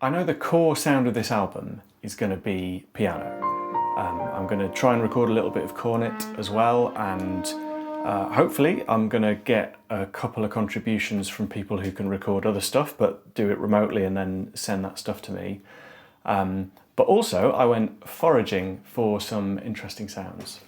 I know the core sound of this album is going to be piano. I'm going to try and record a little bit of cornet as well, and hopefully I'm going to get a couple of contributions from people who can record other stuff but do it remotely and then send that stuff to me. But also I went foraging for some interesting sounds.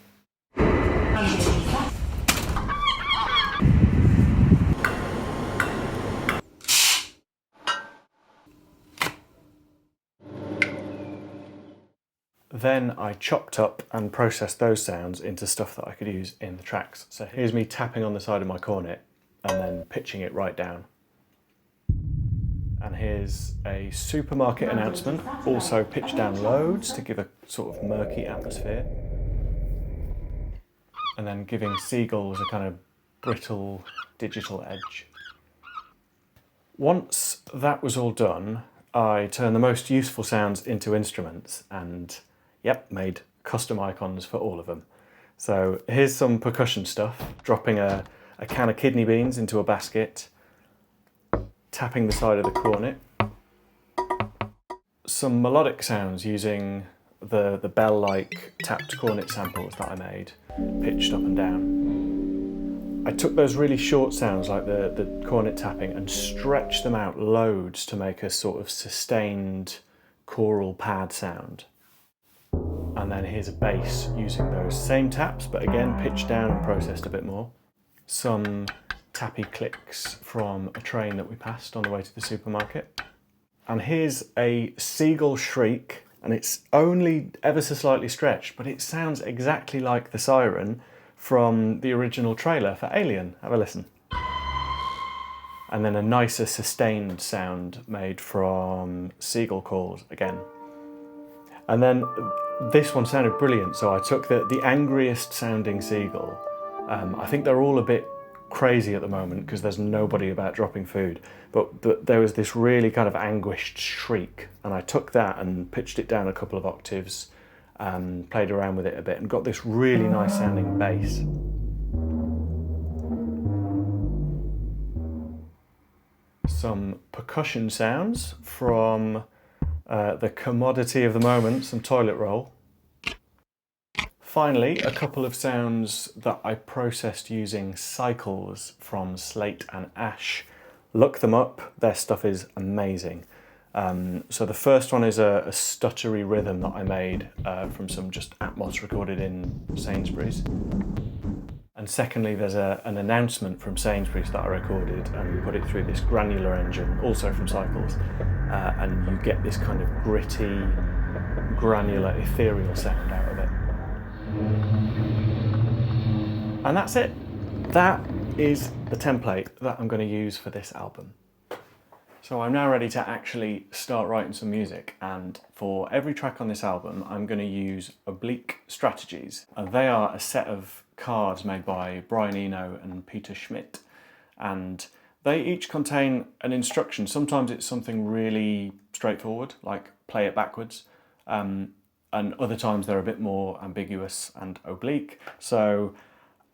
Then I chopped up and processed those sounds into stuff that I could use in the tracks. So here's me tapping on the side of my cornet and then pitching it right down. And here's a supermarket announcement, also pitched down loads to give a sort of murky atmosphere. And then giving seagulls a kind of brittle digital edge. Once that was all done, I turned the most useful sounds into instruments and yep, made custom icons for all of them. So here's some percussion stuff, dropping a can of kidney beans into a basket, tapping the side of the cornet, some melodic sounds using the bell-like tapped cornet samples that I made, pitched up and down. I took those really short sounds like the cornet tapping and stretched them out loads to make a sort of sustained choral pad sound. And then here's a bass using those same taps, but again pitched down and processed a bit more. Some tappy clicks from a train that we passed on the way to the supermarket. And here's a seagull shriek, and it's only ever so slightly stretched, but it sounds exactly like the siren from the original trailer for Alien. Have a listen. And then a nicer sustained sound made from seagull calls again. And then this one sounded brilliant, so I took the angriest sounding seagull. I think they're all a bit crazy at the moment because there's nobody about dropping food, but there was this really kind of anguished shriek, and I took that and pitched it down a couple of octaves, played around with it a bit and got this really nice sounding bass. Some percussion sounds from the commodity of the moment, some toilet roll. Finally, a couple of sounds that I processed using cycles from Slate and Ash. Look them up, their stuff is amazing. So the first one is a stuttery rhythm that I made from some just Atmos recorded in Sainsbury's. And secondly, there's an announcement from Sainsbury's that I recorded and put it through this granular engine, also from Cycles. And you get this kind of gritty, granular, ethereal sound out of it. And that's it. That is the template that I'm going to use for this album. So I'm now ready to actually start writing some music, and for every track on this album I'm going to use Oblique Strategies. And they are a set of cards made by Brian Eno and Peter Schmidt, and they each contain an instruction. Sometimes it's something really straightforward, like play it backwards, and other times they're a bit more ambiguous and oblique. So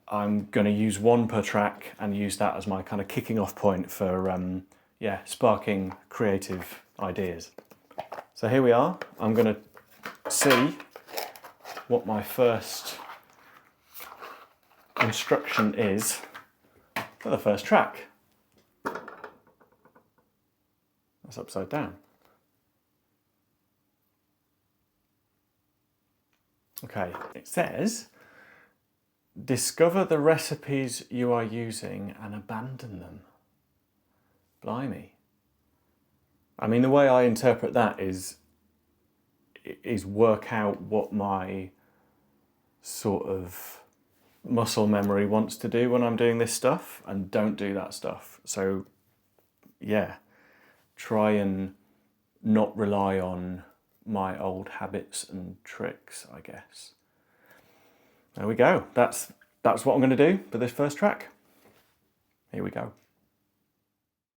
I'm going to use one per track and use that as my kind of kicking off point for sparking creative ideas. So here we are. I'm going to see what my first instruction is for the first track. That's upside down. Okay, it says, discover the recipes you are using and abandon them. Blimey. I mean, the way I interpret that is work out what my sort of muscle memory wants to do when I'm doing this stuff and don't do that stuff. So yeah, try and not rely on my old habits and tricks, I guess. There we go. That's what I'm going to do for this first track. Here we go.